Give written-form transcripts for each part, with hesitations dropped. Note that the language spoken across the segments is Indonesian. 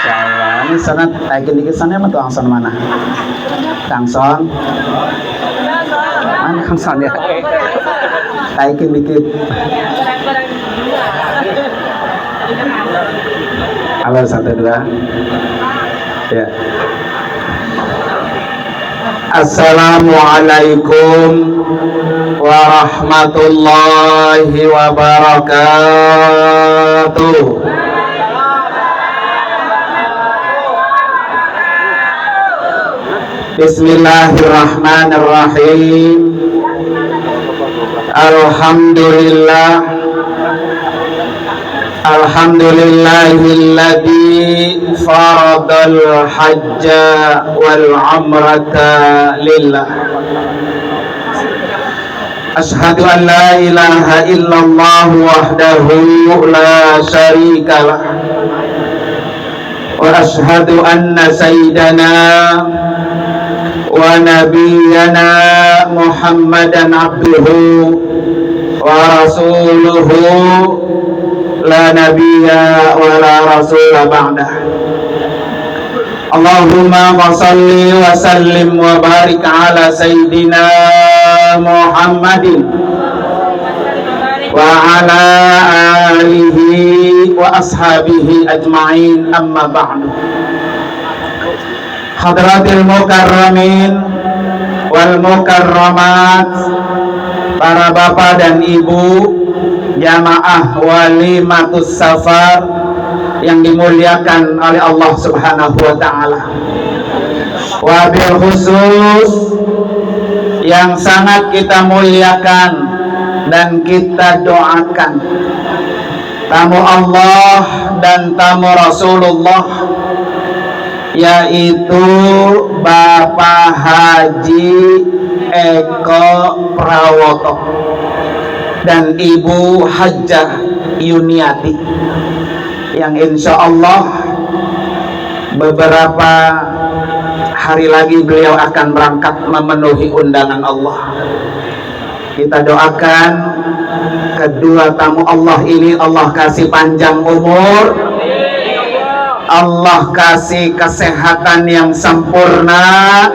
Insyaallah. Ini sangat aikin dikit sana mah tuang son mana? Kang Son. Mana Kang Son ya? Aikin dikit. Halo, 1 2. Ya. Assalamualaikum warahmatullahi wabarakatuh. Bismillahirrahmanirrahim. Alhamdulillahilladzi faradal hajja wal umrata lillah. Asyhadu an la ilaha illallah wahdahu la syarikalah. Wa asyhadu anna sayyidana wa nabiyyana Muhammadan abduhu wa rasuluhu la nabiyya wa la rasula ba'dah. Allahumma shalli wa sallim wa barik ala sayyidina Muhammadin wa ala alihi wa ashabihi ajma'in, amma ba'du. Hadratil mukarramin wal mukarramat, para bapak dan ibu jamaah walimatus safar yang dimuliakan oleh Allah Subhanahu wa taala. Wabil khusus yang sangat kita muliakan dan kita doakan tamu Allah dan tamu Rasulullah, yaitu Bapak Haji Eko Prawoto dan Ibu Hajjah Yuniati, yang insya Allah beberapa hari lagi beliau akan berangkat memenuhi undangan Allah. Kita doakan kedua tamu Allah ini, Allah kasih panjang umur, Allah kasih kesehatan yang sempurna,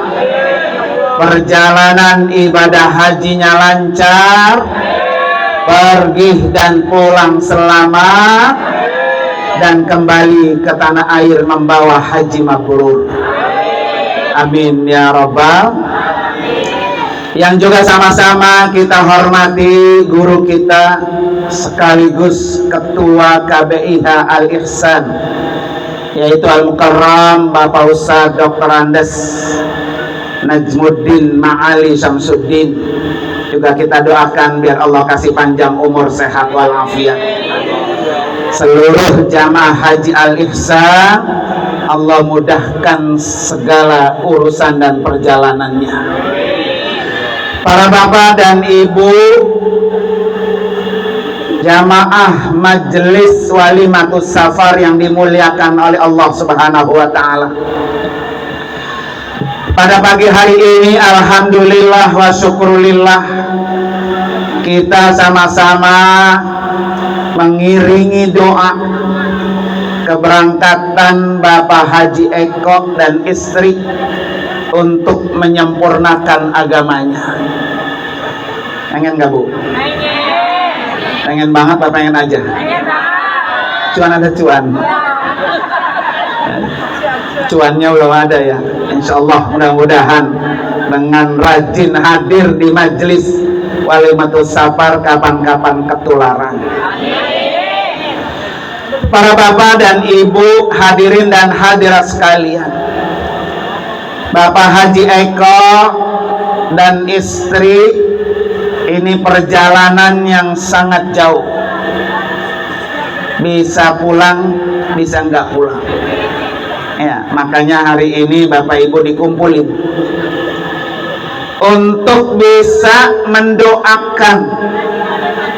perjalanan ibadah hajinya lancar, pergi dan pulang selamat, dan kembali ke tanah air membawa haji mabrur. Amin ya rabbal. Yang juga sama-sama kita hormati guru kita sekaligus ketua KBIH Al-Ihsan, yaitu Al-Mukarram Bapak Ustadz Dr. Andes Najmuddin Ma'ali Syamsuddin. Juga kita doakan biar Allah kasih panjang umur, sehat walafiat. Seluruh jamaah haji Al-Ihsan, Allah mudahkan segala urusan dan perjalanannya. Para bapak dan ibu jamaah majelis walimatus safar yang dimuliakan oleh Allah Subhanahu wa taala. Pada pagi hari ini alhamdulillah wa syukurillah, kita sama-sama mengiringi doa keberangkatan Bapak Haji Eko dan istri untuk menyempurnakan agamanya. Pengen gak Bu? Pengen banget apa pengen aja? Cuan ada cuan? Cuannya belum ada ya. Insya Allah mudah-mudahan dengan rajin hadir di majelis walimatus safar kapan-kapan ketularan. Para bapak dan ibu, hadirin dan hadirat sekalian, Bapak Haji Eko dan istri ini perjalanan yang sangat jauh. Bisa pulang, bisa nggak pulang. Ya, makanya hari ini Bapak Ibu dikumpulin untuk bisa mendoakan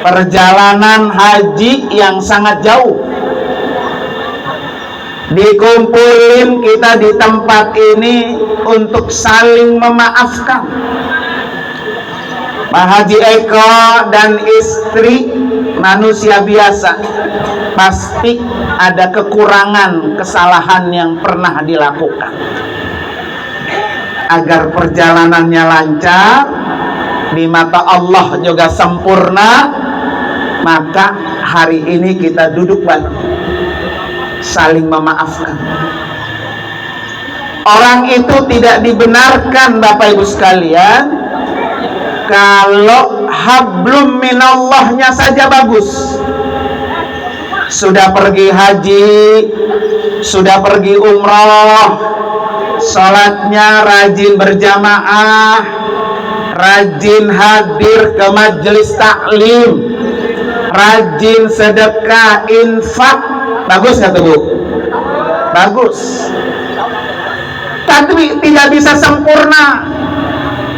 perjalanan haji yang sangat jauh. Dikumpulin kita di tempat ini untuk saling memaafkan. Pak Haji Eko dan istri manusia biasa, pasti ada kekurangan, kesalahan yang pernah dilakukan. Agar perjalanannya lancar, di mata Allah juga sempurna, maka hari ini kita duduk bareng, saling memaafkan. Orang itu tidak dibenarkan, Bapak Ibu sekalian, kalau hablum minallahnya saja bagus. Sudah pergi haji, sudah pergi umroh, sholatnya rajin berjamaah, rajin hadir ke majelis taklim, rajin sedekah, infak, bagus nggak tuh Bu? Bagus. Tapi tidak bisa sempurna.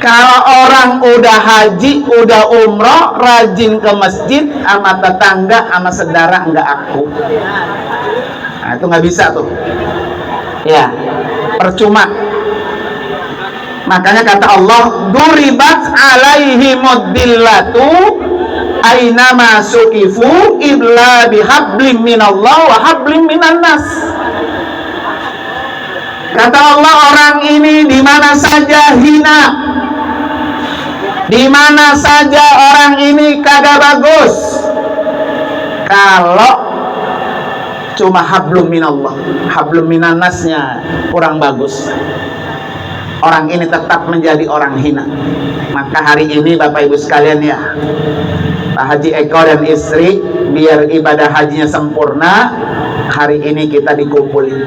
Kalau orang udah haji, udah umroh, rajin ke masjid, sama tetangga, sama saudara nggak aku. Nah, itu nggak bisa tuh. Ya, percuma. Makanya kata Allah, duribat alaihimud dillatu ainama suqifu illa bihablim minallah wa hablim minan nas. Kata Allah, orang ini di mana saja hina, di mana saja orang ini kagak bagus, kalau cuma hablum minallah, hablum minan nasnya kurang bagus, orang ini tetap menjadi orang hina. Maka hari ini Bapak Ibu sekalian ya, Pak Haji Eko dan istri, biar ibadah hajinya sempurna, hari ini kita dikumpulin,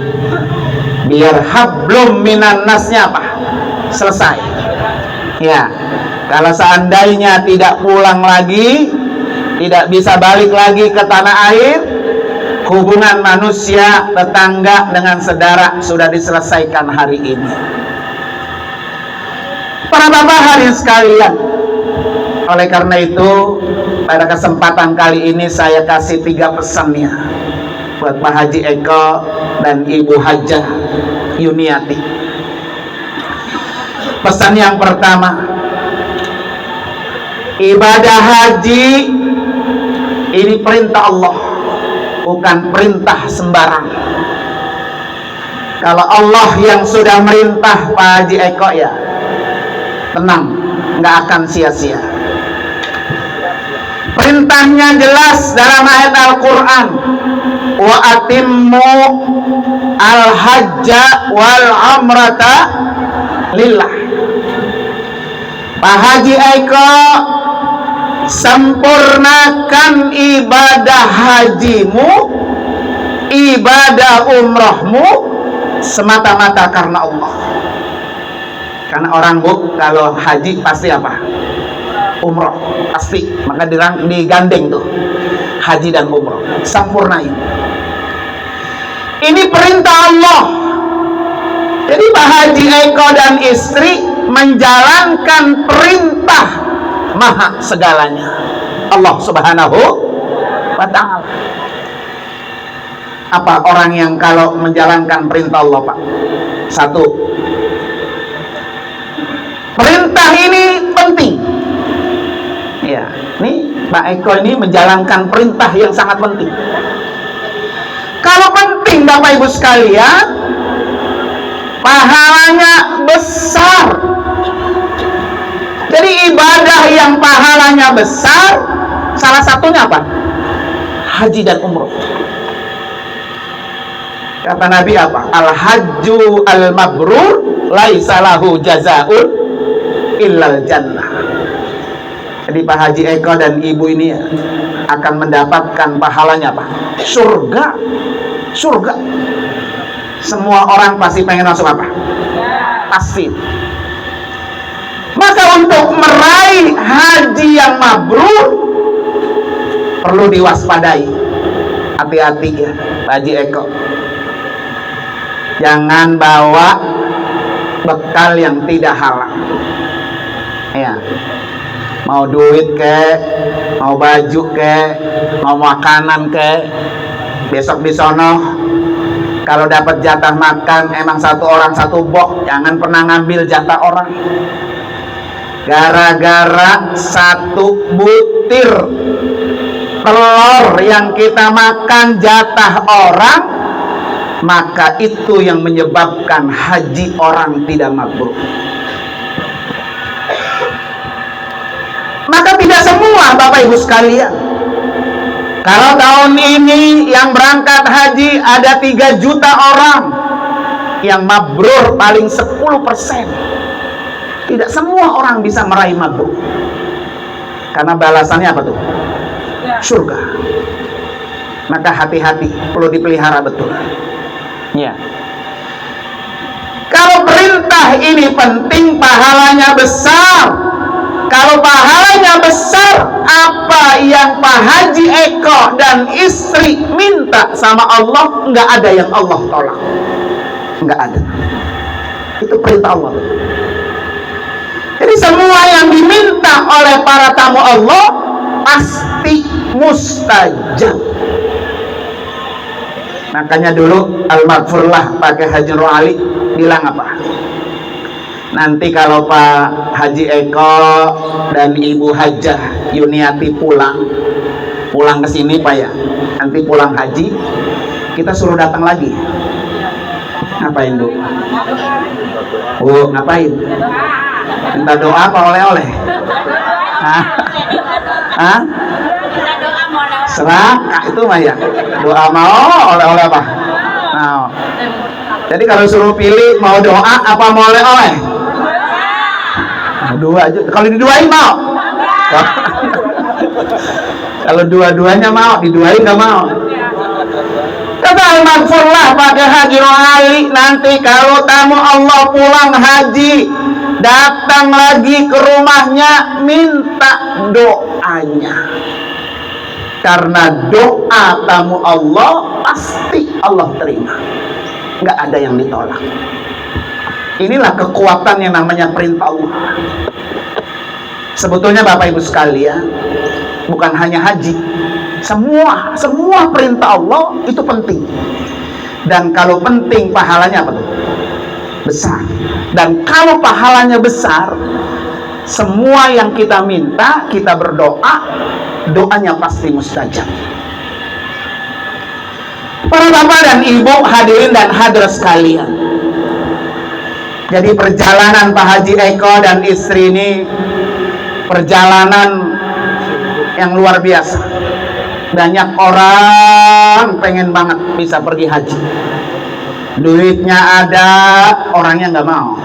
biar hablum minan nasnya apa? Selesai. Ya, kalau seandainya tidak pulang lagi, tidak bisa balik lagi ke tanah air, hubungan manusia, tetangga dengan saudara sudah diselesaikan hari ini. Para bapak hari sekalian, oleh karena itu pada kesempatan kali ini saya kasih 3 pesannya buat Pak Haji Eko dan Ibu Hajah Yuniati. Pesan yang pertama, ibadah haji ini perintah Allah, bukan perintah sembarang. Kalau Allah yang sudah merintah Pak Haji Eko, ya tenang, nggak akan sia-sia. Perintahnya jelas dalam ayat Al-Quran, wa atimmu al-hajja wal umrata lillah. Pak Haji Eko, sempurnakan ibadah hajimu, ibadah umrohmu semata-mata karena Allah. Karena orang Bu, kalau haji pasti apa? Umroh, pasti. Maka digandeng tuh haji dan umroh, sempurnain. Ini perintah Allah. Jadi Pak Haji Eko dan istri menjalankan perintah maha segalanya, Allah Subhanahu wa ta'ala. Apa orang yang kalau menjalankan perintah Allah, Pak? 1, perintah ini penting. Ya, nih Pak Eko ini menjalankan perintah yang sangat penting. Kalau penting Bapak Ibu sekalian, pahalanya besar. Jadi ibadah yang pahalanya besar, salah satunya apa? Haji dan umroh. Kata Nabi apa? Al-hajju al-mabrur laisa lahu jazaa'un illal jannah. Jadi Pak Haji Eko dan Ibu ini akan mendapatkan pahalanya apa? Surga. Surga. Semua orang pasti pengen masuk apa? Pasti. Maka untuk meraih haji yang mabrur perlu diwaspadai. Hati-hati ya Pak Haji Eko. Jangan bawa bekal yang tidak halal. Ya. Mau duit kek, mau baju kek, mau makanan kek, besok di sono kalau dapat jatah makan emang 1 orang 1 box, jangan pernah ngambil jatah orang. Gara-gara 1 butir telur yang kita makan jatah orang, maka itu yang menyebabkan haji orang tidak mabrur. Maka tidak semua Bapak Ibu sekalian. Kalau tahun ini yang berangkat haji ada 3 juta orang, yang mabrur paling 10%. Tidak semua orang bisa meraih mabrur. Karena balasannya apa tuh? Surga. Maka hati-hati, perlu dipelihara betul. Ya. Kalau perintah ini penting, pahalanya besar. Kalau pahalanya besar, apa yang Pak Haji Eko dan istri minta sama Allah, nggak ada yang Allah tolak. Nggak ada. Itu perintah Allah. Jadi semua yang diminta oleh para tamu Allah pasti mustajab. Makanya dulu almarhumlah pakai Haji Nur Ali bilang apa? Nanti kalau Pak Haji Eko dan Ibu Hajah Yuniati pulang ke sini Pak ya, nanti pulang haji, kita suruh datang lagi. Ngapain Bu? Bu, ngapain? Minta doa apa oleh-oleh? Hah? Serak itu mah ya. Doa mau, oleh-oleh apa? Nah, jadi kalau suruh pilih mau doa apa mau oleh-oleh? Dua aja. Kalau diduain mau? Kalau dua-duanya mau, diduain nggak mau. Kata almarhumlah pada Haji Nur Ali, nanti kalau tamu Allah pulang haji, datang lagi ke rumahnya, minta doanya. Karena doa tamu Allah pasti Allah terima, nggak ada yang ditolak. Inilah kekuatan yang namanya perintah Allah. Sebetulnya Bapak Ibu sekalian, bukan hanya haji, semua perintah Allah itu penting. Dan kalau penting, pahalanya apa? Besar. Dan kalau pahalanya besar, semua yang kita minta, kita berdoa, doanya pasti mustajab. Para bapak dan ibu, hadirin dan hadirat sekalian, jadi perjalanan Pak Haji Eko dan istri ini perjalanan yang luar biasa. Banyak orang pengen banget bisa pergi haji. Duitnya ada, orangnya nggak mau.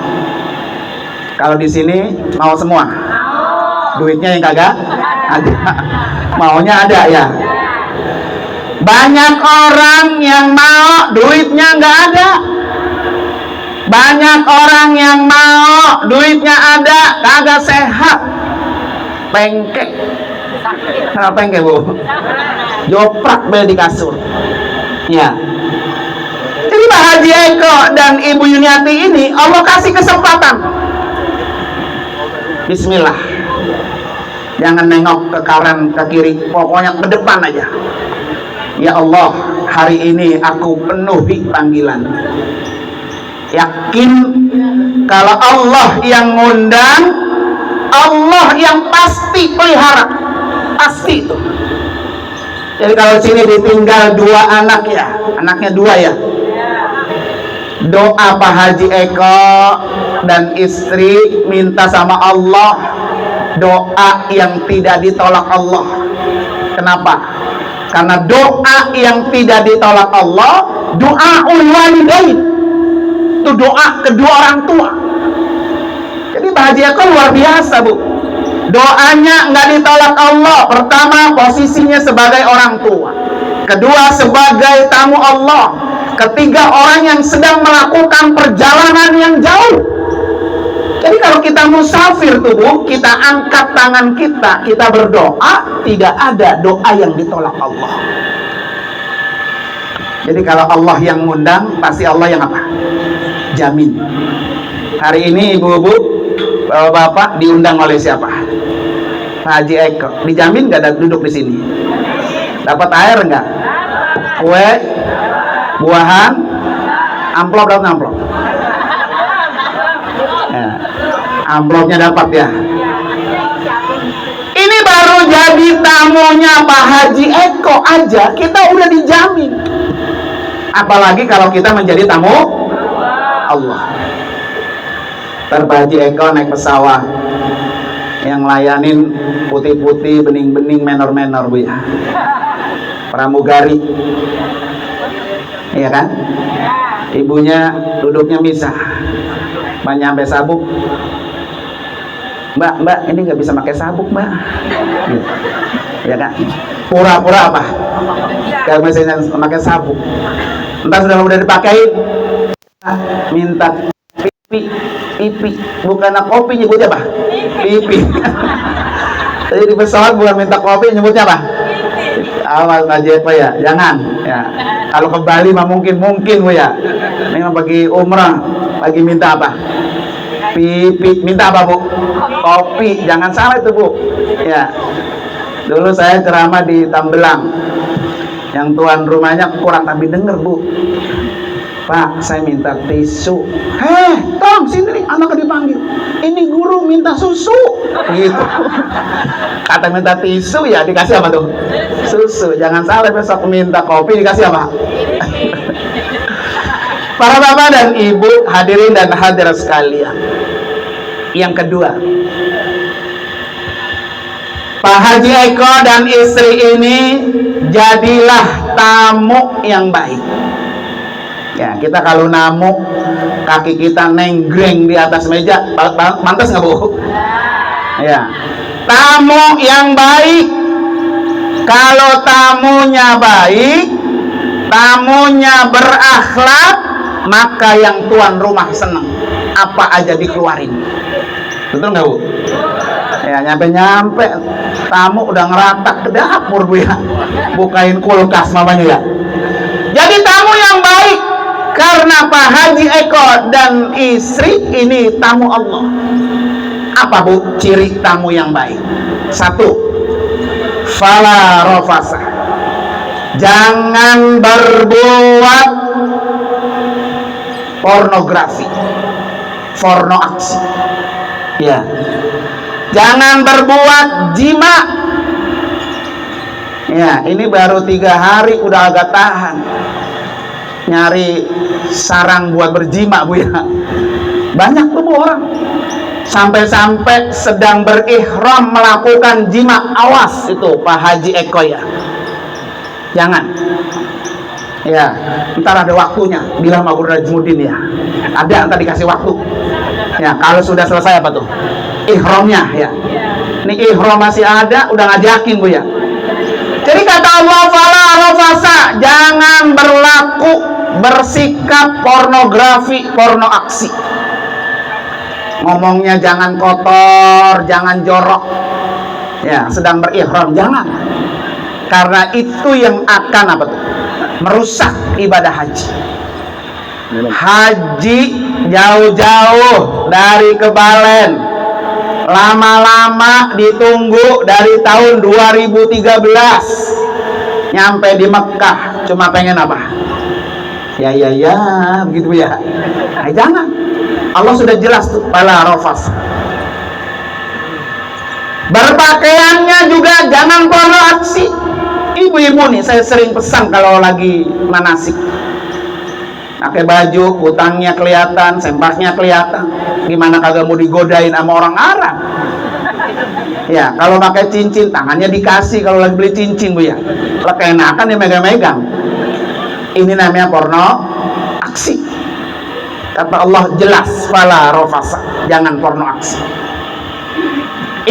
Kalau di sini mau semua. Duitnya yang kagak ada. Maunya ada ya. Banyak orang yang mau, duitnya nggak ada. Banyak orang yang mau, duitnya ada, kagak sehat. Pengkek. Kenapa pengkek Bu? Joprak bel di kasur. Ya. Jadi Pak Haji Eko dan Ibu Yuniati ini Allah kasih kesempatan. Bismillah. Jangan nengok ke kanan, ke kiri, pokoknya ke depan aja. Ya Allah, hari ini aku penuhi panggilan. Yakin kalau Allah yang ngundang, Allah yang pasti pelihara, pasti itu. Jadi kalau sini ditinggal 2 anak ya, anaknya 2 ya. Doa Pak Haji Eko dan istri minta sama Allah, doa yang tidak ditolak Allah. Kenapa? Karena doa yang tidak ditolak Allah, doa walidain, itu doa kedua orang tua. Jadi Pak Haji Eko luar biasa Bu, doanya nggak ditolak Allah. Pertama, posisinya sebagai orang tua, kedua sebagai tamu Allah, ketiga orang yang sedang melakukan perjalanan yang jauh. Jadi kalau kita musafir tuh Bu, kita angkat tangan kita berdoa, tidak ada doa yang ditolak Allah. Jadi kalau Allah yang ngundang, pasti Allah yang apa? Jamin. Hari ini ibu-ibu, bapak-bapak diundang oleh siapa? Pak Haji Eko. Dijamin nggak ada duduk di sini? Dapat air nggak? Kue, buahan, amplop, dapat amplop. Ya. Amplopnya dapat ya. Ini baru jalan jadi tamunya Pak Haji Eko aja kita udah dijamin, apalagi kalau kita menjadi tamu Allah. Ntar Pak Haji Eko naik pesawat yang layanin putih-putih, bening-bening, menor-menor Bu ya, pramugari, iya kan? Ibunya duduknya misah, Mbak nyampe sabuk, Mbak ini nggak bisa pakai sabuk Mbak, ya kan? Pura-pura apa? Kalau misalnya pakai sabuk, entah sudah dipakai, minta pipi, bukan kopi nyebutnya apa? Pipi. Jadi di pesawat bukan minta kopi, nyebutnya apa? Awas aja Pak ya, jangan ya. Kalau ke Bali mah mungkin Bu ya. Ini mah bagi umrah, lagi minta apa? Pipi, minta apa Bu? Kopi, jangan salah itu Bu. Ya. Dulu saya ceramah di Tambelang, yang tuan rumahnya kurang tapi denger Bu. Pak, saya minta tisu. Tolong sini nih, anaknya dipanggil. Ini guru minta susu. Gitu. Kata minta tisu ya dikasih apa tuh? Susu. Jangan salah besok minta kopi dikasih apa? Para bapak dan ibu, hadirin dan hadirat sekalian. Yang kedua, Pak Haji Eko dan istri ini jadilah tamu yang baik. Ya, kita kalau namu kaki kita nenggreng di atas meja, pantas nggak Bu? Ya, tamu yang baik. Kalau tamunya baik, tamunya berakhlak, maka yang tuan rumah senang, apa aja dikeluarin. Betul nggak Bu? Ya, nyampe tamu udah ngeratak ke dapur Bu ya, bukain kulkas mamanya ya. Jadi tamu yang baik. Karena Pak Haji Eko dan istri ini tamu Allah. Apa Bu ciri tamu yang baik? Satu, fala rofasa, jangan berbuat pornografi, porno aksi. Ya, jangan berbuat jima. Ya, ini baru 3 hari udah agak tahan. Nyari sarang buat berjima Bu ya. Banyak tuh Bu orang sampai-sampai sedang berihram melakukan jima. Awas itu Pak Haji Eko ya, jangan ya. Ntar ada waktunya, bilang sama Guru Najmudin ya, ada ntar dikasih waktu ya. Kalau sudah selesai apa tuh ihramnya ya, ini ihram masih ada, udah ngajakin Bu ya. Jadi kata Allah, fala rafasa, jangan bersikap pornografi, porno aksi. Ngomongnya jangan kotor, jangan jorok. Ya, sedang berihram jangan. Karena itu yang akan apa tuh? Merusak ibadah haji. Haji jauh-jauh dari ke Balen. Lama-lama ditunggu dari tahun 2013. Nyampe di Mekah cuma pengen apa? Ya begitu ya. Nah, jangan. Allah sudah jelas tuh, fala rafas. Berpakaiannya juga jangan porno aksi. Ibu-ibu nih saya sering pesan kalau lagi manasik, pakai baju kutangnya kelihatan, sempaknya kelihatan, gimana kagak mau digodain sama orang Arab. Ya, kalau pakai cincin tangannya dikasih kalau lagi beli cincin Bu ya. Lah keenakan dia megang-megang. Ini namanya porno aksi. Kata Allah jelas, fala rafasa, jangan porno aksi.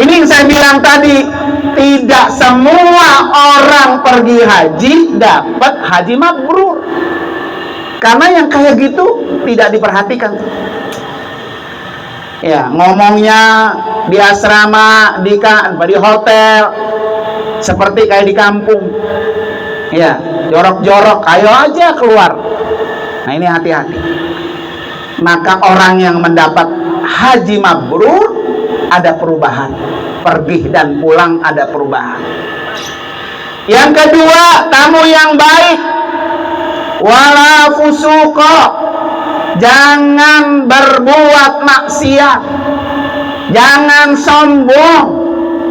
Ini yang saya bilang tadi, tidak semua orang pergi haji dapat haji mabrur. Karena yang kayak gitu tidak diperhatikan. Ya, ngomongnya di asrama, di hotel, seperti kayak di kampung. Ya, jorok-jorok, ayo aja keluar. Nah, ini hati-hati. Maka orang yang mendapat haji mabrur ada perubahan, pergi dan pulang ada perubahan. Yang kedua, tamu yang baik, wala fusuqa, jangan berbuat maksiat, jangan sombong.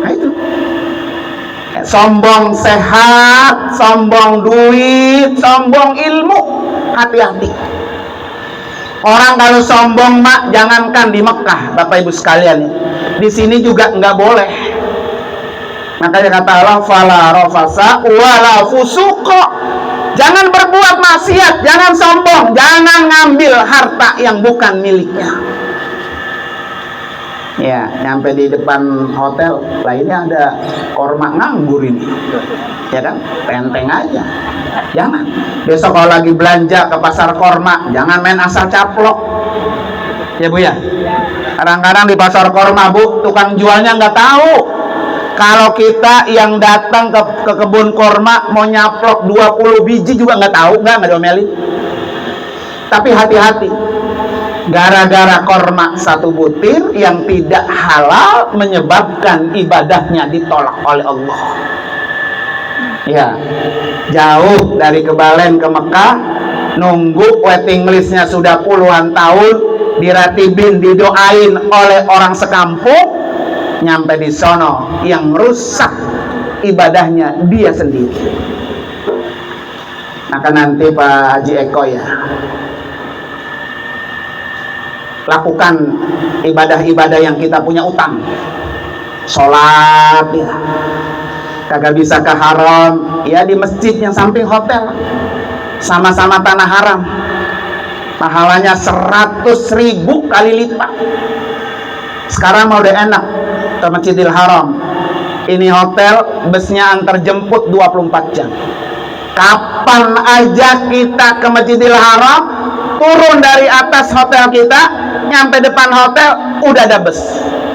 Nah, itu Sombong sehat, sombong duit, sombong ilmu. Hati-hati. Orang kalau sombong mak, jangankan di Mekah, Bapak Ibu sekalian, di sini juga nggak boleh. Makanya kata Allah, fala rafasa wala fusuqa. Jangan berbuat maksiat, jangan sombong, jangan ngambil harta yang bukan miliknya. Ya, nyampe di depan hotel, lah ini ada korma nganggur ini, ya kan? Penteng aja. Jangan. Besok kalau lagi belanja ke pasar korma, jangan main asal caplok. Ya Bu ya. Kadang-kadang di pasar korma Bu, tukang jualnya nggak tahu. Kalau kita yang datang ke kebun korma mau nyaplok 20 biji juga nggak tahu, nggak diomelin. Tapi hati-hati. Gara-gara korma satu butir yang tidak halal menyebabkan ibadahnya ditolak oleh Allah. Ya, jauh dari Kebalen ke Mekah, nunggu waiting listnya sudah puluhan tahun, diratibin, didoain oleh orang sekampung, nyampe di sono yang rusak ibadahnya dia sendiri. Maka nanti Pak Haji Eko ya, lakukan ibadah-ibadah yang kita punya utang. Sholat ya, kagak bisa ke haram ya, di masjid yang samping hotel, sama-sama tanah haram, pahalanya 100.000 kali lipat. Sekarang mau udah enak ke Masjidil Haram, ini hotel, busnya antar jemput 24 jam. Kapan aja kita ke Masjidil Haram, turun dari atas hotel kita, nyampe depan hotel, udah ada bus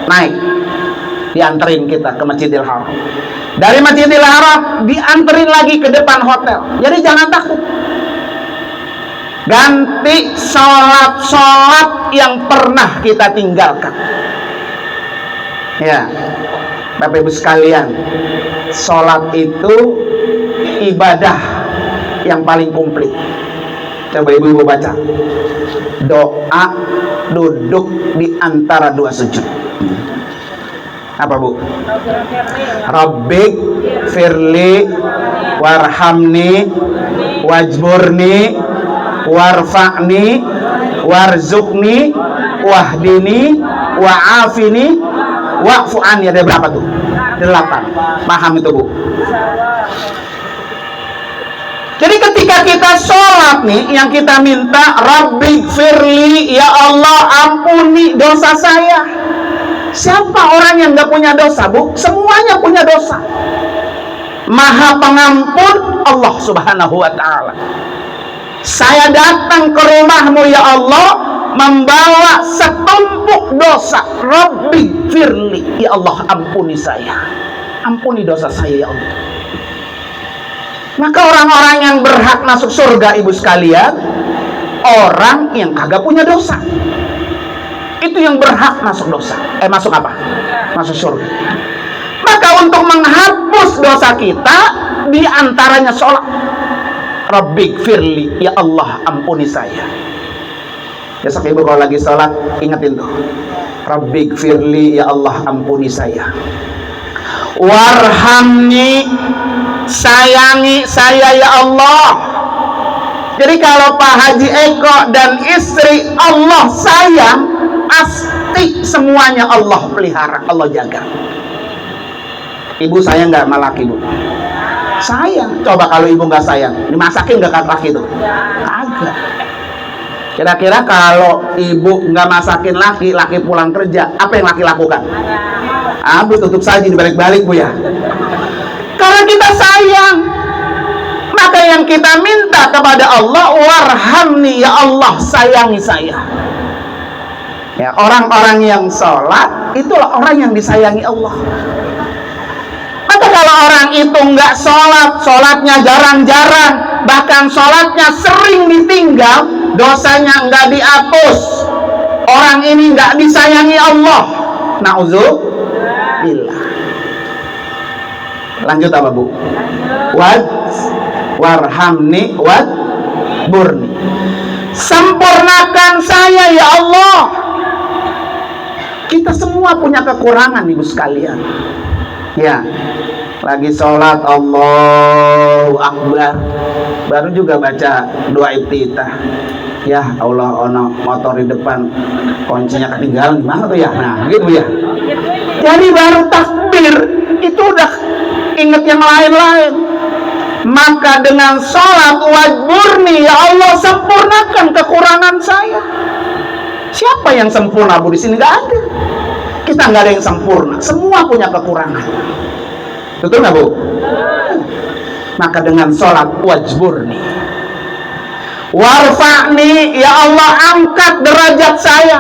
naik, dianterin kita ke Masjidil Haram. Dari Masjidil Haram dianterin lagi ke depan hotel. Jadi jangan takut. Ganti sholat-sholat yang pernah kita tinggalkan. Ya, Bapak Ibu sekalian, sholat itu ibadah yang paling komplit. Coba ibu-ibu baca doa duduk di antara dua sujud. Apa Bu? Rabbik firli warhamni wajburni warfa'ni warzuqni wahdini wa'afini wa'fu'ani. Ada berapa tuh? 8. Paham itu Bu? Jadi ketika kita sholat nih, yang kita minta, Rabbi firli, ya Allah ampuni dosa saya. Siapa orang yang gak punya dosa Bu? Semuanya punya dosa. Maha pengampun Allah subhanahu wa ta'ala. Saya datang ke rumahmu ya Allah, membawa setumpuk dosa. Rabbi firli, ya Allah ampuni saya. Ampuni dosa saya ya Allah. Maka orang-orang yang berhak masuk surga ibu sekalian, orang yang kagak punya dosa. Itu yang berhak masuk dosa. Masuk apa? Masuk surga. Maka untuk menghapus dosa kita, diantaranya sholat. Rabbik firli, ya Allah ampuni saya. Besok ibu kalau lagi sholat, ingetin tuh, Rabbik firli, ya Allah ampuni saya. Warhamni, sayangi saya ya Allah. Jadi kalau Pak Haji Eko dan istri Allah sayang, pasti semuanya Allah pelihara, Allah jaga. Ibu sayang nggak sama laki Bu? Sayang. Coba kalau ibu nggak sayang, dimasakin nggak kan laki itu? Agak. Kira-kira kalau ibu nggak masakin laki, laki pulang kerja, apa yang laki lakukan? Bu tutup saja, dibalik-balik Bu ya. Karena kita sayang, maka yang kita minta kepada Allah, warhamni ya Allah, sayangi saya. Ya, orang-orang yang sholat itulah orang yang disayangi Allah. Maka kalau orang itu nggak sholat, sholatnya jarang-jarang, bahkan sholatnya sering ditinggal, dosanya nggak dihapus, orang ini nggak disayangi Allah. Na'udzubillah. Lanjut apa Bu? Warhamni burni. Sempurnakan saya ya Allah. Kita semua punya kekurangan ibu sekalian. Ya, lagi sholat Allahu Akbar, baru juga baca doa iftitah. Ya Allah, ono motor di depan, kuncinya ketinggalan di mana tuh ya? Nah, gitu ya. Jadi baru takbir itu udah inget yang lain-lain. Maka dengan sholat wajburni, ya Allah sempurnakan kekurangan saya. Siapa yang sempurna, Bu? Di sini nggak ada. Kita nggak ada yang sempurna. Semua punya kekurangan. Betul nggak, Bu? Maka dengan sholat wajburni, warfa'ni, ya Allah angkat derajat saya.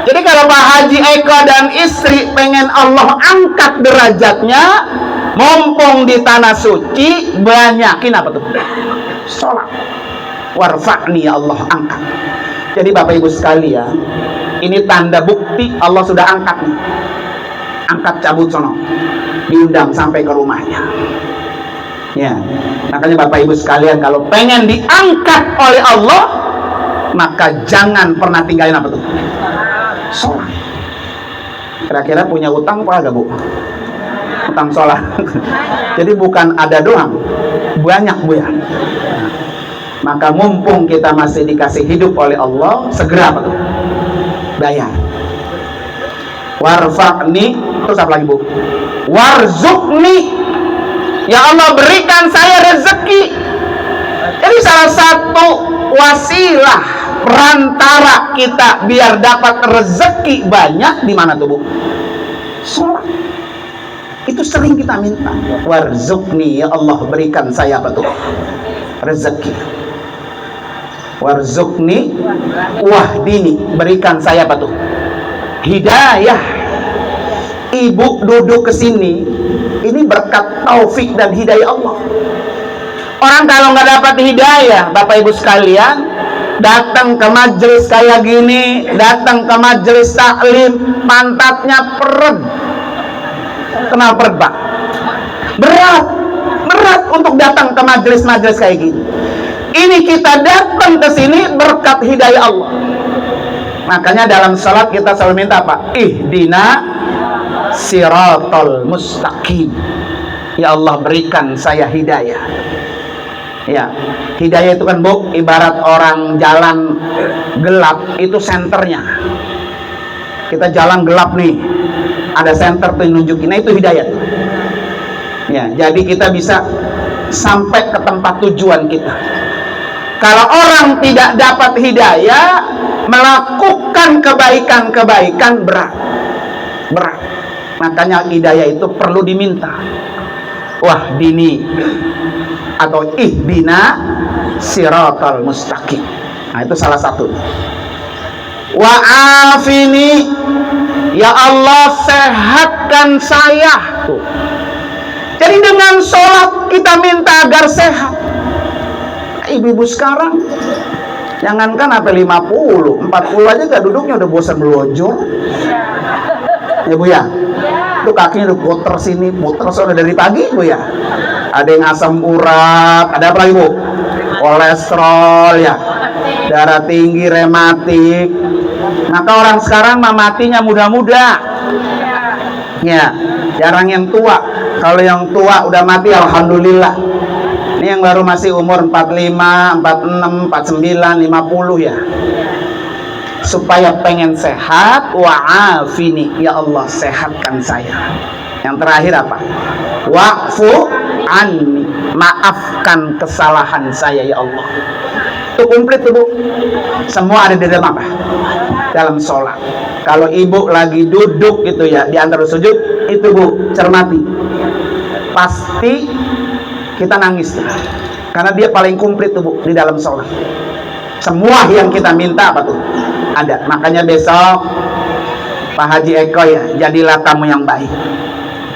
Jadi kalau Pak Haji Eko dan istri pengen Allah angkat derajatnya, mumpung di tanah suci, banyakin apa tuh? Sholat. Warfa'ni, ya Allah angkat. Jadi Bapak Ibu sekalian, ini tanda bukti Allah sudah angkat nih. Angkat cabut sono, diundang sampai ke rumahnya. Ya, makanya Bapak Ibu sekalian, kalau pengen diangkat oleh Allah, maka jangan pernah tinggalin apa tuh? Sholat. Kira-kira punya utang apa enggak, Bu? Utang sholat. Jadi bukan ada doang, banyak, Bu ya. Maka mumpung kita masih dikasih hidup oleh Allah, segera apa tuh? Bayar. Warfa'ni, terus apa lagi, Bu? Warzukni, ya Allah berikan saya rezeki. Jadi salah satu wasilah perantara kita biar dapat rezeki banyak di mana tuh, Bu? Sholat. Itu sering kita minta. Warzukni, ya Allah berikan saya apa tuh? Rezeki. Warzukni wahdini, berikan saya apa tuh? Hidayah. Ibu duduk ke sini, ini berkat taufik dan hidayah Allah. Orang kalau nggak dapat hidayah, Bapak Ibu sekalian, datang ke majelis kayak gini, datang ke majelis taklim, pantatnya peret. Kenapa peret, Pak? Berat untuk datang ke majelis-majelis kayak gini. Ini kita datang ke sini berkat hidayah Allah. Makanya dalam salat kita selalu minta apa? Ihdina siratal mustaqim. Ya Allah berikan saya hidayah. Ya, hidayah itu kan, Bu, ibarat orang jalan gelap, itu senternya. Kita jalan gelap nih, ada senter tuh yang nunjukin, nah itu hidayah. Ya, jadi kita bisa sampai ke tempat tujuan kita. Kalau orang tidak dapat hidayah, melakukan kebaikan-kebaikan berat. Makanya hidayah itu perlu diminta. Wah, dini atau ihdina siratal mustaqim. Nah, itu salah satu. Wa afini, ya Allah sehatkan saya. Tuh. Jadi dengan sholat kita minta agar sehat. Ibu-ibu sekarang jangankan apa 50, 40 aja gak duduknya udah bosan melonjor. Ya, Bu ya. Itu kakinya udah puter sini, puter sana dari pagi, Bu ya. Ada yang asam urat, ada apa lagi, Bu? Kolesterol ya. Darah tinggi, rematik. Maka orang sekarang matinya muda-muda. Ya, jarang yang tua. Kalau yang tua udah mati alhamdulillah. Ini yang baru masih umur 45, 46, 49, 50 ya. Supaya pengen sehat, wa'afini, ya Allah sehatkan saya. Yang terakhir apa? Wa'fu anni, maafkan kesalahan saya ya Allah. Itu komplit tuh, Bu. Semua ada di dalam apa? Dalam sholat. Kalau ibu lagi duduk gitu ya, di antara sujud, itu Bu, cermati. Pasti kita nangis tuh. Karena dia paling komplit tuh, Bu, di dalam sholat. Semua yang kita minta apa tuh? Ada. Makanya besok Pak Haji Eko ya, jadilah kamu yang baik.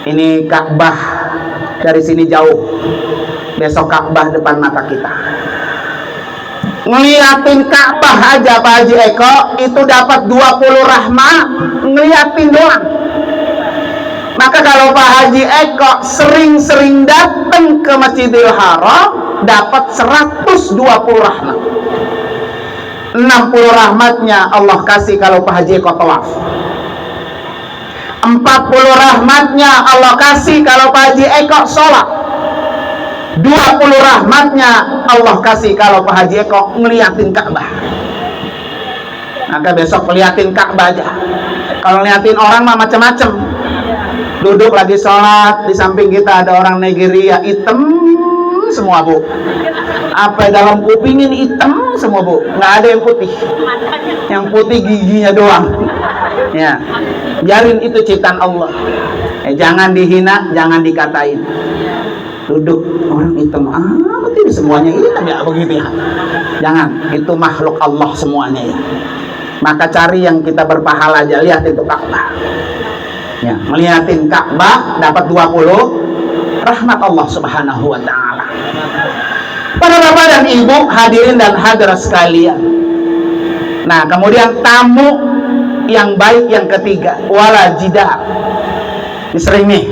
Ini Ka'bah dari sini jauh. Besok Ka'bah depan mata kita. Ngeliatin Ka'bah aja Pak Haji Eko itu dapat 20 rahmat. Ngeliatin doang. Maka kalau Pak Haji Eko sering-sering datang ke Masjidil Haram, dapat 120 rahmat. 60 rahmatnya Allah kasih kalau Pak Haji Eko tawaf. 40 40 rahmatnya Allah kasih kalau Pak Haji Eko sholat. 20 rahmatnya Allah kasih kalau Pak Haji Eko ngeliatin Ka'bah. Maka besok liatin Ka'bah aja. Kalau liatin orang mah macam-macam. Duduk lagi sholat, di samping kita ada orang Nigeria, hitam semua bu. Apa dalam kuping ini hitam semua bu, nggak ada yang putih. Yang putih giginya doang. Ya, biarin itu ciptaan Allah. Jangan dihina, jangan dikatain. Duduk orang hitam, betul semuanya hitam ya begitu ya. Jangan, itu makhluk Allah semuanya ya. Maka cari yang kita berpahala aja, lihat itu Ka'bah. Ya, melihatin Ka'bah dapat 20 rahmat Allah Subhanahu wa taala. Para bapak dan ibu, hadirin dan hadirat sekalian. Nah, kemudian tamu yang baik yang ketiga, wala jidal. Ini sering nih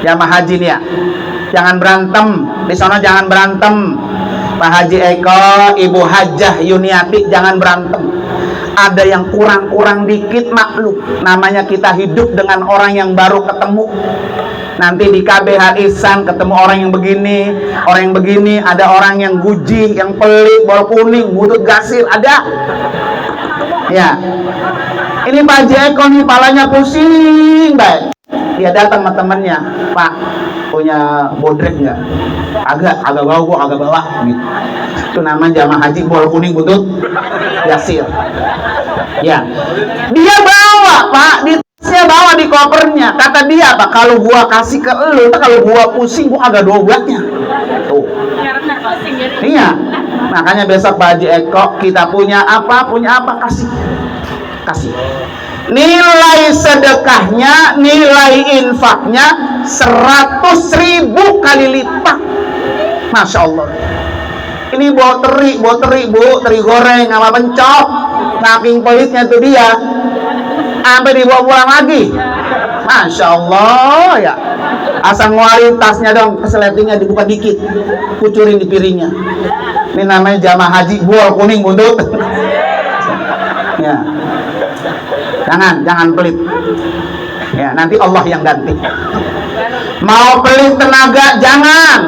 jamaah haji nih ya. Jangan berantem, di sana jangan berantem. Pak Haji Eko, Ibu Hajah Yuniati jangan berantem. Ada yang kurang-kurang dikit maklum. Namanya kita hidup dengan orang yang baru ketemu. Nanti di KBH Ihsan ketemu orang yang begini, orang yang begini, ada orang yang gujih, yang pelit, bol kuning, butut gasir, ada. Ya. Ini Pak Haji Eko nih palanya pusing, baik. Dia datang sama temannya, Pak, punya bodrek nggak? Agak bawa, agak bawa gitu. Itu namanya jamaah haji bol kuning butut gasir. Ya, dia bawa Pak, di tasnya bawa di kopernya. Kata dia Pak, kalau gua kasih ke elu, kalau gua pusing gua agak dobraknya. Tuh. Iya, makanya besok Pak Haji Eko kita punya apa kasih. Nilai sedekahnya, nilai infaknya 100.000 kali lipat. Masya Allah. Ini bawa teri bu, teri goreng sama pencok. Saking pelitnya tuh dia, sampai dibawa pulang lagi. Masya Allah ya. Asal ngeluarin tasnya dong, keseletingnya dibuka dikit, kucurin di piringnya. Ini namanya jamaah haji bol kuning bundut. Ya. Jangan pelit. Ya, nanti Allah yang ganti. Mau pelit tenaga, jangan.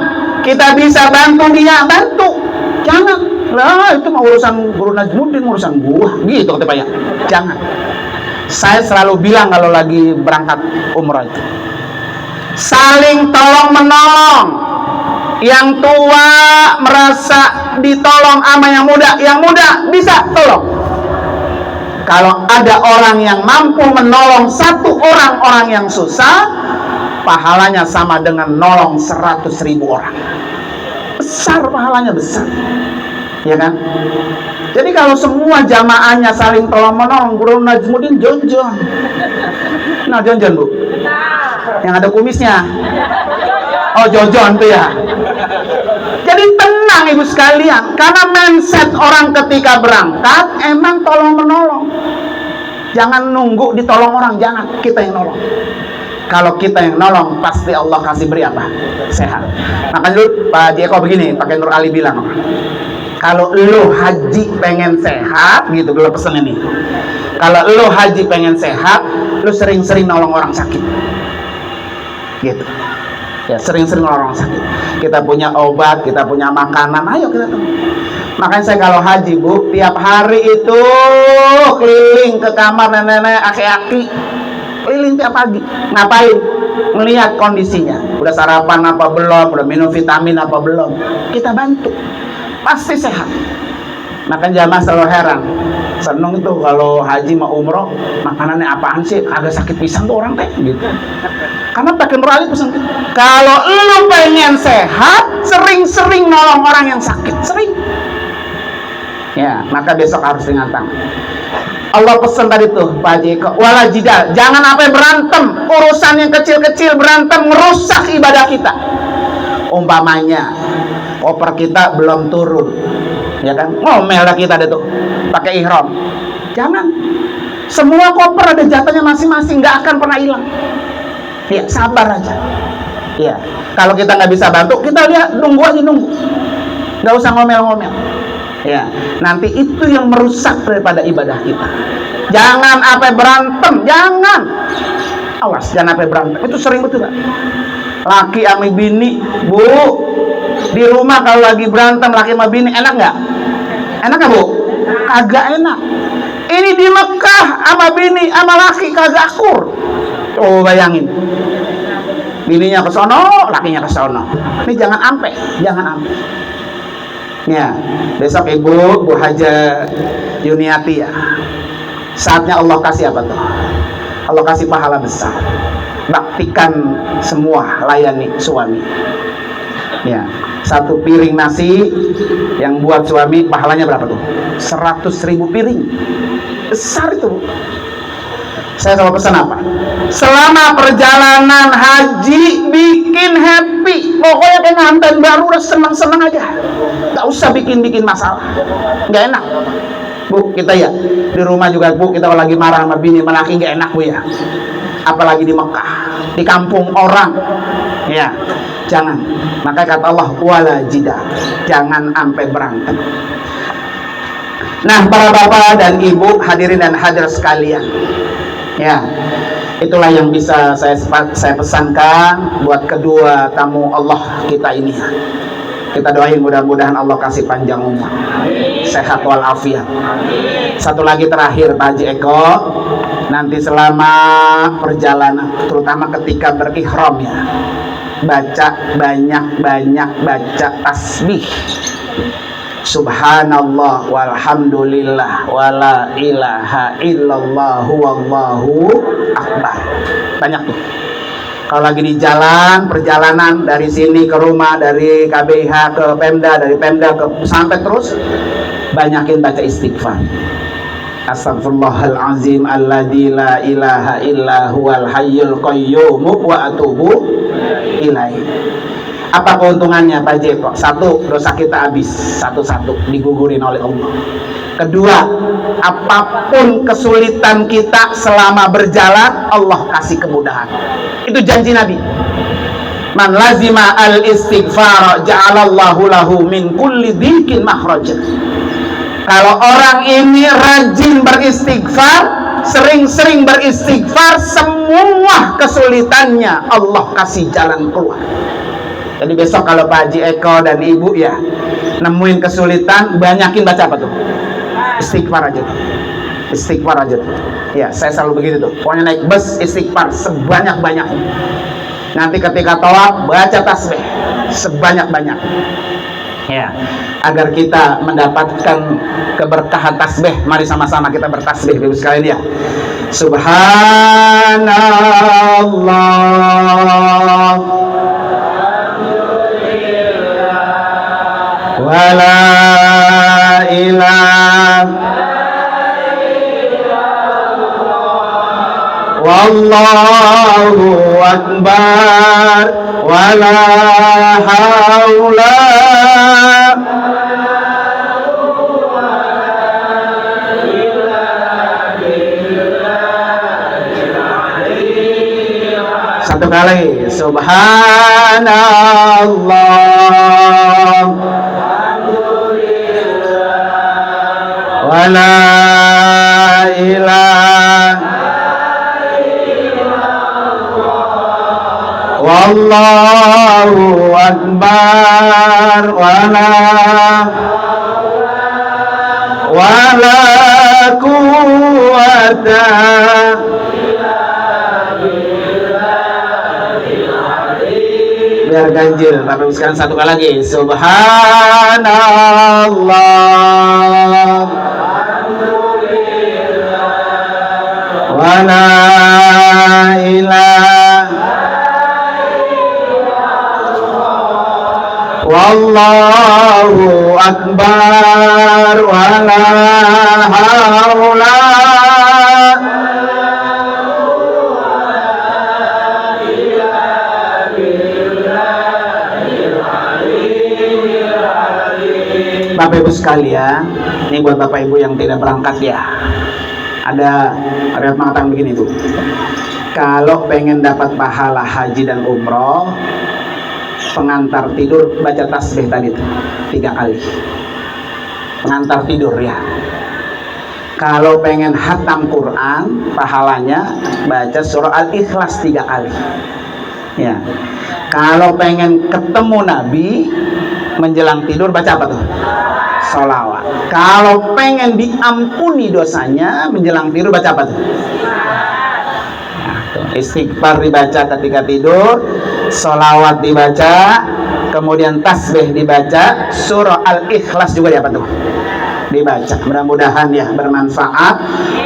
Kita bisa bantu dia, bantu. Jangan. Lah, itu mah urusan Guru Najmuddin, urusan gua. Gitu kata Pak ya. Jangan. Saya selalu bilang kalau lagi berangkat umrah itu. Saling tolong menolong. Yang tua merasa ditolong sama yang muda bisa tolong. Kalau ada orang yang mampu menolong satu orang yang susah, pahalanya sama dengan nolong 100.000 orang. Besar pahalanya, besar. Ya kan? Jadi kalau semua jamaahnya saling tolong menolong, Guru Najmuddin jonjon. Nah, jonjon bu, yang ada kumisnya. Oh, jonjon tuh ya. Jadi tenang ibu sekalian, karena mindset orang ketika berangkat emang tolong menolong. Jangan nunggu ditolong orang, jangan, kita yang nolong. Kalau kita yang nolong, pasti Allah kasih beri apa? Sehat. Makanya dulu Pak Haji Eko begini, pakai Nur Ali bilang, kalau lu haji pengen sehat, gitu gue pesen ini. Kalau lu haji pengen sehat, lu sering-sering nolong orang sakit. Gitu. Ya, sering-sering orang sakit. Kita punya obat, kita punya makanan, ayo kita teman. Makanya saya kalau haji bu, tiap hari itu keliling ke kamar nenek-nenek, aki-aki, keliling tiap pagi. Ngapain? Melihat kondisinya. Udah sarapan apa belum? Udah minum vitamin apa belum? Kita bantu. Pasti sehat. Makanya jamaah selalu heran. Seneng itu kalau haji mau umroh, makanannya apaan sih? Agak sakit pisan tuh orang teh gitu. Karena pakai Nur Ali pesan, kalau lu pengen sehat, sering-sering nolong orang yang sakit, sering. Ya, maka besok harus ringan tangan. Allah pesan tadi tuh Pak Haji Eko, wala jidal, jangan apa berantem, urusan yang kecil-kecil berantem merusak ibadah kita. Umpamanya koper kita belum turun, ya kan? Ngomel dah kita deh tuh, pakai ihram. Jangan. Semua koper ada jatahnya masing-masing, nggak akan pernah hilang. Ya, sabar aja. Ya, kalau kita nggak bisa bantu, kita lihat, nunggu aja, nggak usah ngomel-ngomel. Ya, nanti itu yang merusak daripada ibadah kita. Jangan apa berantem, jangan. awas jangan sampai berantem. Itu sering betul Pak. Laki sama bini, Bu, di rumah kalau lagi berantem laki sama bini enak nggak? Enak nggak Bu? Kagak enak. Ini di Mekah sama bini sama laki kagak akur. Oh bayangin, bininya ke sono, lakinya ke sono. Ini jangan ampe. Ya, besok Ibu, Bu Haja Yuniati ya. Saatnya Allah kasih apa tuh? Allah kasih pahala besar. Baktikan semua, layani suami. Ya, 1 piring nasi yang buat suami pahalanya berapa tuh? 100.000 piring. Besar itu. Saya coba pesan apa? Selama perjalanan haji bikin happy. Pokoknya kayak nganten baru udah senang-senang aja. Gak usah bikin masalah. Gak enak. Bu, kita ya di rumah juga Bu, kita lagi marah sama bini sama laki gak enak Bu ya. Apalagi di Mekah, di kampung orang. Ya, jangan. Makanya kata Allah wala jida. Jangan sampai berantem. Nah, para bapak dan ibu, hadirin dan hadir sekalian. Ya, itulah yang bisa saya pesankan buat kedua tamu Allah kita ini. Kita doain mudah-mudahan Allah kasih panjang umur, sehat walafiat. Satu lagi terakhir Pak Haji Eko, nanti selama perjalanan, terutama ketika berihram ya, banyak baca tasbih. Subhanallah walhamdulillah wala ilaha illallah wallahu akbar. Banyak tuh. Kalau lagi di jalan, perjalanan dari sini ke rumah, dari KBH ke Pemda, dari Pemda ke sampai terus, banyakin baca istighfar. Astagfirullahalazim alladzi la ilaha illa huwal hayyul qayyum wa atubu ilaihi. Apa keuntungannya Pak Jeko? 1, dosa kita habis satu-satu digugurin oleh Allah. Kedua, apapun kesulitan kita selama berjalan, Allah kasih kemudahan. Itu janji Nabi. Man lazima al istighfar ja'alallahu lahu min kulli dhikin makhraja. Kalau orang ini rajin beristighfar, sering-sering beristighfar, semua kesulitannya Allah kasih jalan keluar. Jadi besok kalau Pak Haji Eko dan Ibu ya nemuin kesulitan, banyakin baca apa tuh? Istighfar aja tuh. Istighfar aja tuh. Ya, saya selalu begitu tuh. Pokoknya naik bus istighfar sebanyak-banyaknya. Nanti ketika tawaf baca tasbih sebanyak-banyak. Ya, agar kita mendapatkan keberkahan tasbih. Mari sama-sama kita bertasbih Ibu sekalian ya. Subhanallah wala ilaha wallahu akbar wala haula satu kali subhanallah wala ilaha wallahu akbar wala quwwata biar ganjil. Tapi sekarang satu kali lagi subhanallah wala ilaha wallahu akbar wala haula Bapak Ibu sekalian, ini buat Bapak Ibu yang tidak berangkat ya. Ada riwayat mengatakan begini tuh. Kalau pengen dapat pahala haji dan umroh, pengantar tidur baca tasbih tadi tuh 3 kali. Pengantar tidur ya. Kalau pengen hatam Quran, pahalanya baca surah Al-Ikhlas 3 kali. Ya. Kalau pengen ketemu Nabi menjelang tidur, baca apa tuh? Sholawat. Kalau pengen diampuni dosanya menjelang tidur, baca apa tuh? Istighfar dibaca ketika tidur, sholawat dibaca, kemudian tasbih dibaca, surah Al-Ikhlas juga dibaca. Mudah-mudahan ya bermanfaat.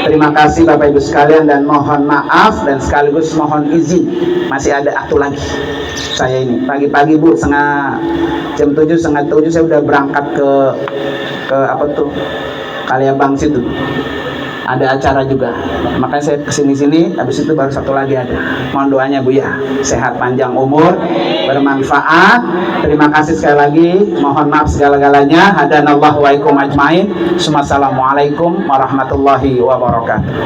Terima kasih Bapak Ibu sekalian, dan mohon maaf dan sekaligus mohon izin, masih ada satu lagi. Saya ini pagi-pagi Bu, jam 7, setengah 7 saya udah berangkat ke apa tuh, Kaliabang situ. Ada acara juga, makanya saya kesini-sini. Habis itu baru satu lagi ada. Mohon doanya Bu ya, sehat panjang umur, bermanfaat. Terima kasih sekali lagi. Mohon maaf segala-galanya. Hadanallahu wa ikum ajmain. Assalamualaikum warahmatullahi wabarakatuh.